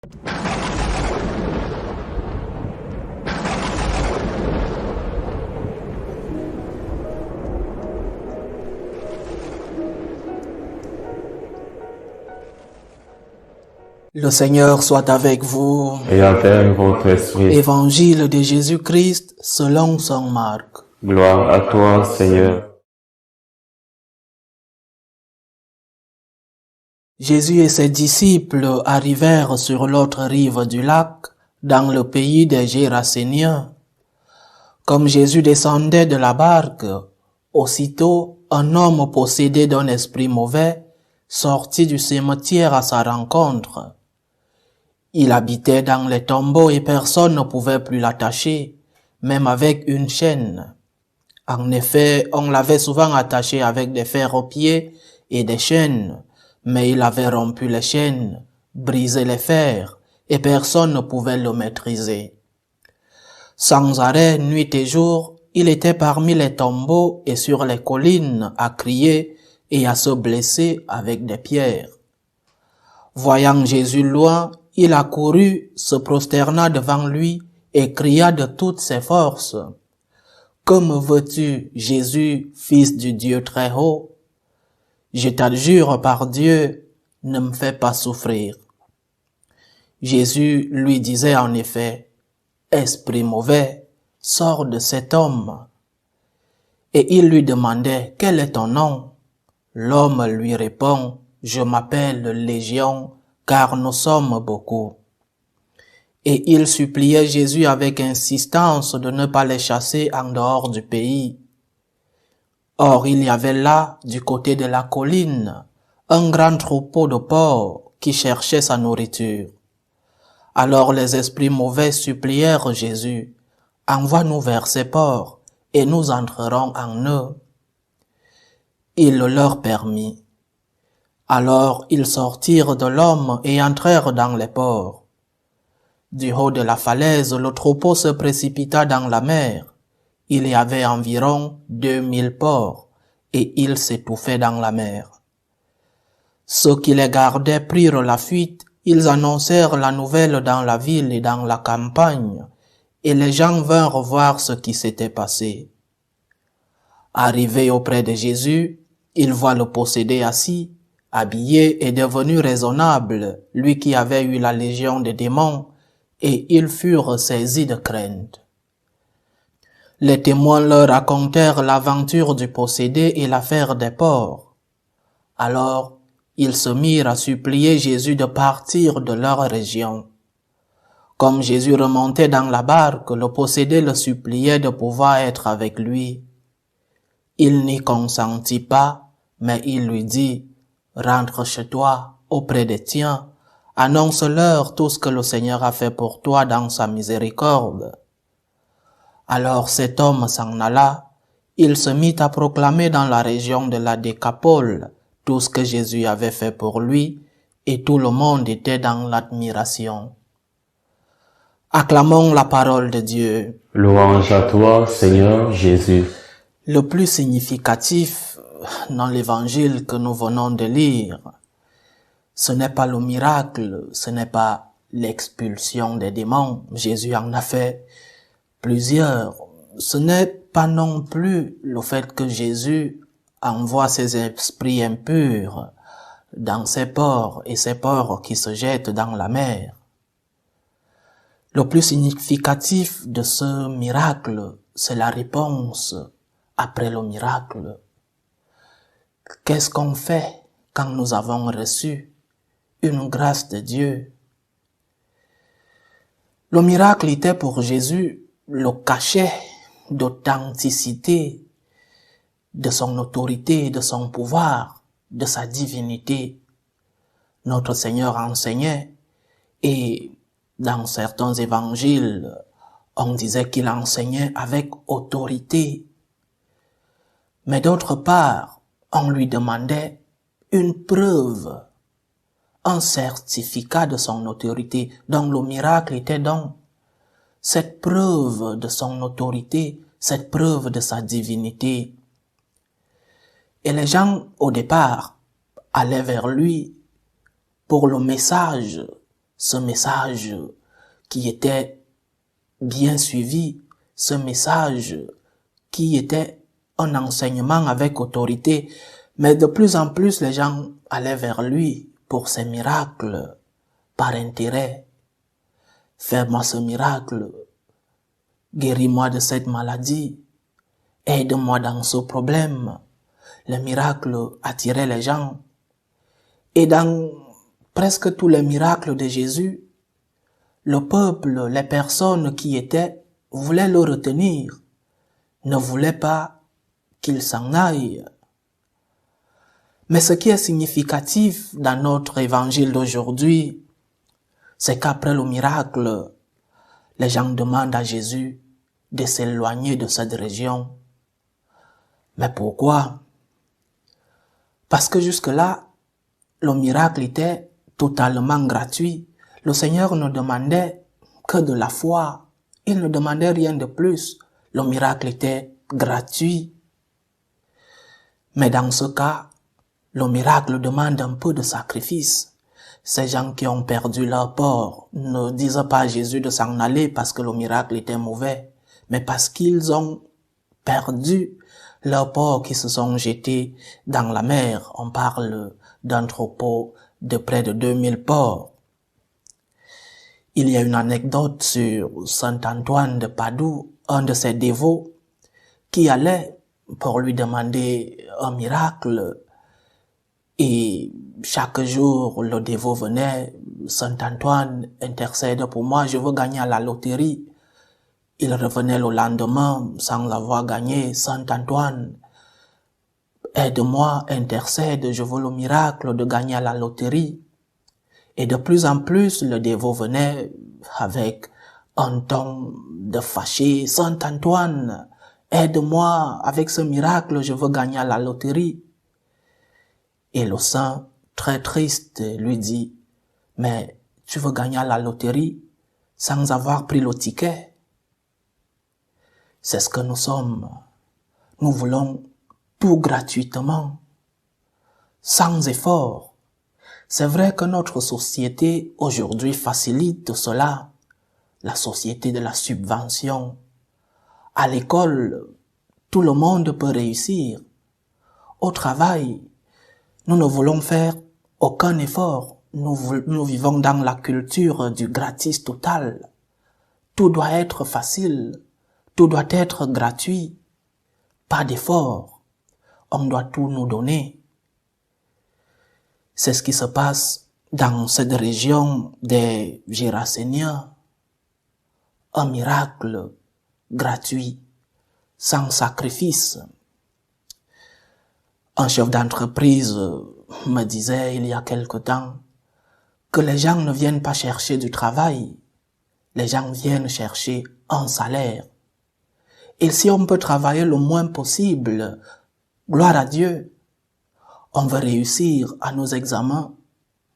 Le Seigneur soit avec vous. Et avec votre esprit. Évangile de Jésus-Christ selon saint Marc. Gloire à toi, Seigneur. Jésus et ses disciples arrivèrent sur l'autre rive du lac, dans le pays des Géraséniens. Comme Jésus descendait de la barque, aussitôt un homme possédé d'un esprit mauvais sortit du cimetière à sa rencontre. Il habitait dans les tombeaux et personne ne pouvait plus l'attacher, même avec une chaîne. En effet, on l'avait souvent attaché avec des fers aux pieds et des chaînes, mais il avait rompu les chaînes, brisé les fers, et personne ne pouvait le maîtriser. Sans arrêt, nuit et jour, il était parmi les tombeaux et sur les collines à crier et à se blesser avec des pierres. Voyant Jésus loin, il accourut, se prosterna devant lui et cria de toutes ses forces: « Que me veux-tu, Jésus, fils du Dieu très haut? Je t'adjure par Dieu, ne me fais pas souffrir. » Jésus lui disait en effet: « Esprit mauvais, sors de cet homme. » Et il lui demandait: « Quel est ton nom? » L'homme lui répond: « Je m'appelle Légion, car nous sommes beaucoup. » Et il suppliait Jésus avec insistance de ne pas les chasser en dehors du pays. Or il y avait là, du côté de la colline, un grand troupeau de porcs qui cherchait sa nourriture. Alors les esprits mauvais supplièrent Jésus: « Envoie-nous vers ces porcs, et nous entrerons en eux. » Il le leur permit. Alors ils sortirent de l'homme et entrèrent dans les porcs. Du haut de la falaise, le troupeau se précipita dans la mer. Il y avait environ 2000 porcs, et ils s'étouffaient dans la mer. Ceux qui les gardaient prirent la fuite, ils annoncèrent la nouvelle dans la ville et dans la campagne, et les gens vinrent voir ce qui s'était passé. Arrivé auprès de Jésus, ils voient le possédé assis, habillé et devenu raisonnable, lui qui avait eu la légion des démons, et ils furent saisis de crainte. Les témoins leur racontèrent l'aventure du possédé et l'affaire des porcs. Alors, ils se mirent à supplier Jésus de partir de leur région. Comme Jésus remontait dans la barque, le possédé le suppliait de pouvoir être avec lui. Il n'y consentit pas, mais il lui dit: « Rentre chez toi, auprès des tiens, annonce-leur tout ce que le Seigneur a fait pour toi dans sa miséricorde. » Alors cet homme s'en alla, il se mit à proclamer dans la région de la Décapole tout ce que Jésus avait fait pour lui, et tout le monde était dans l'admiration. Acclamons la parole de Dieu. Louange à toi, Seigneur Jésus. Le plus significatif dans l'évangile que nous venons de lire, ce n'est pas le miracle, ce n'est pas l'expulsion des démons. Jésus en a fait plusieurs. Ce n'est pas non plus le fait que Jésus envoie ses esprits impurs dans ces porcs et ces porcs qui se jettent dans la mer. Le plus significatif de ce miracle, c'est la réponse après le miracle. Qu'est-ce qu'on fait quand nous avons reçu une grâce de Dieu? Le miracle était pour Jésus le cachet d'authenticité de son autorité, de son pouvoir, de sa divinité. Notre Seigneur enseignait, et dans certains évangiles, on disait qu'il enseignait avec autorité. Mais d'autre part, on lui demandait une preuve, un certificat de son autorité, dont le miracle était donc cette preuve de son autorité, cette preuve de sa divinité. Et les gens, au départ, allaient vers lui pour le message ce message qui était bien suivi, ce message qui était un enseignement avec autorité, mais de plus en plus les gens allaient vers lui pour ses miracles, par intérêt. Fais-moi ce miracle, guéris-moi de cette maladie, aide-moi dans ce problème. Le miracle attirait les gens. Et dans presque tous les miracles de Jésus, le peuple, les personnes qui étaient, voulaient le retenir, ne voulaient pas qu'il s'en aille. Mais ce qui est significatif dans notre évangile d'aujourd'hui, c'est qu'après le miracle, les gens demandent à Jésus de s'éloigner de cette région. Mais pourquoi? Parce que jusque-là, le miracle était totalement gratuit. Le Seigneur ne demandait que de la foi. Il ne demandait rien de plus. Le miracle était gratuit. Mais dans ce cas, le miracle demande un peu de sacrifice. Ces gens qui ont perdu leur porc ne disent pas à Jésus de s'en aller parce que le miracle était mauvais, mais parce qu'ils ont perdu leurs porcs qui se sont jetés dans la mer. On parle d'un troupeau de près de 2000 porcs. Il y a une anecdote sur Saint Antoine de Padoue, un de ses dévots, qui allait pour lui demander un miracle. Et chaque jour, le dévot venait, Saint Antoine intercède pour moi, je veux gagner à la loterie. Il revenait le lendemain sans l'avoir gagné, Saint Antoine, aide-moi, intercède, je veux le miracle de gagner à la loterie. Et de plus en plus, le dévot venait avec un ton de fâché, Saint Antoine, aide-moi avec ce miracle, je veux gagner à la loterie. Et le saint, très triste, lui dit, mais tu veux gagner à la loterie sans avoir pris le ticket? C'est ce que nous sommes. Nous voulons tout gratuitement, sans effort. C'est vrai que notre société aujourd'hui facilite cela, la société de la subvention. À l'école, tout le monde peut réussir. Au travail, nous ne voulons faire aucun effort. Nous vivons dans la culture du gratis total. Tout doit être facile. Tout doit être gratuit. Pas d'effort. On doit tout nous donner. C'est ce qui se passe dans cette région des Géraséniens. Un miracle gratuit, sans sacrifice. Un chef d'entreprise me disait il y a quelque temps que les gens ne viennent pas chercher du travail, les gens viennent chercher un salaire. Et si on peut travailler le moins possible, gloire à Dieu, on veut réussir à nos examens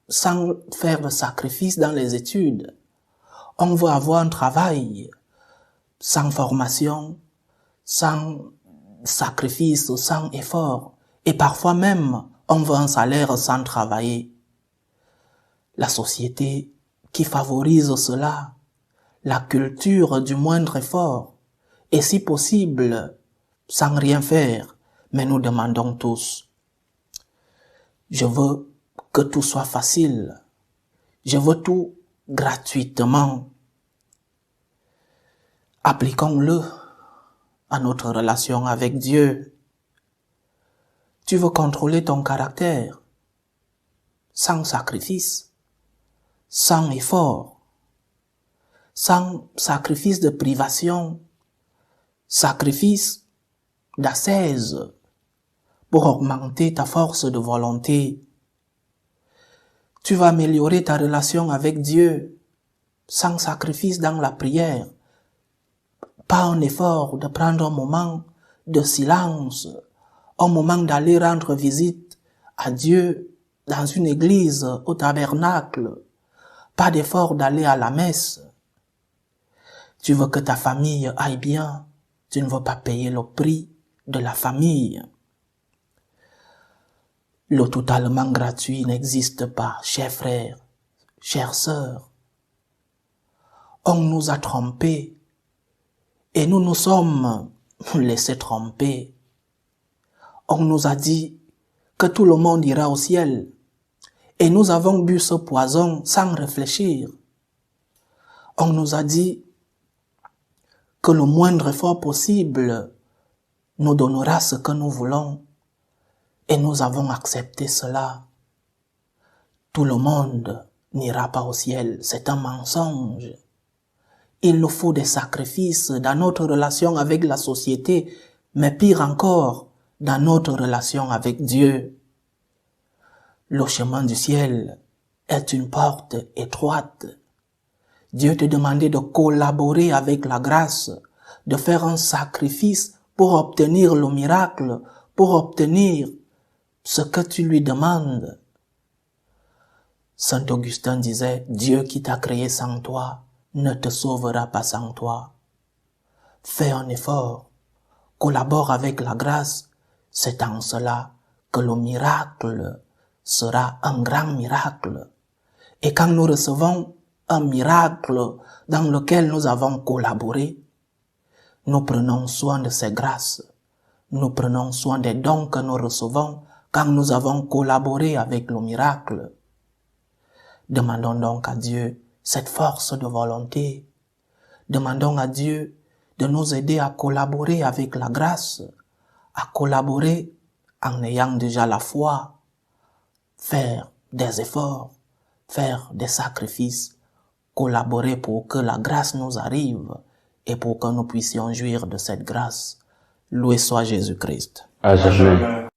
sans faire de sacrifice dans les études. On veut avoir un travail sans formation, sans sacrifice, sans effort. Et parfois même, on veut un salaire sans travailler. La société qui favorise cela, la culture du moindre effort, et si possible, sans rien faire, mais nous demandons tous. Je veux que tout soit facile. Je veux tout gratuitement. Appliquons-le à notre relation avec Dieu. Tu veux contrôler ton caractère sans sacrifice, sans effort, sans sacrifice de privation, sacrifice d'ascèse pour augmenter ta force de volonté. Tu vas améliorer ta relation avec Dieu sans sacrifice dans la prière, pas un effort de prendre un moment de silence, un moment d'aller rendre visite à Dieu dans une église, au tabernacle, pas d'effort d'aller à la messe. Tu veux que ta famille aille bien, tu ne veux pas payer le prix de la famille. Le totalement gratuit n'existe pas, chers frères, chères sœurs. On nous a trompés et nous nous sommes laissés tromper. On nous a dit que tout le monde ira au ciel et nous avons bu ce poison sans réfléchir. On nous a dit que le moindre effort possible nous donnera ce que nous voulons et nous avons accepté cela. Tout le monde n'ira pas au ciel, c'est un mensonge. Il nous faut des sacrifices dans notre relation avec la société, mais pire encore, dans notre relation avec Dieu. Le chemin du ciel est une porte étroite. Dieu te demandait de collaborer avec la grâce, de faire un sacrifice pour obtenir le miracle, pour obtenir ce que tu lui demandes. Saint Augustin disait, Dieu qui t'a créé sans toi ne te sauvera pas sans toi. Fais un effort, collabore avec la grâce, c'est en cela que le miracle sera un grand miracle. Et quand nous recevons un miracle dans lequel nous avons collaboré, nous prenons soin de ces grâces, nous prenons soin des dons que nous recevons quand nous avons collaboré avec le miracle. Demandons donc à Dieu cette force de volonté. Demandons à Dieu de nous aider à collaborer avec la grâce, à collaborer en ayant déjà la foi, faire des efforts, faire des sacrifices, collaborer pour que la grâce nous arrive et pour que nous puissions jouir de cette grâce. Loué soit Jésus-Christ. À jamais.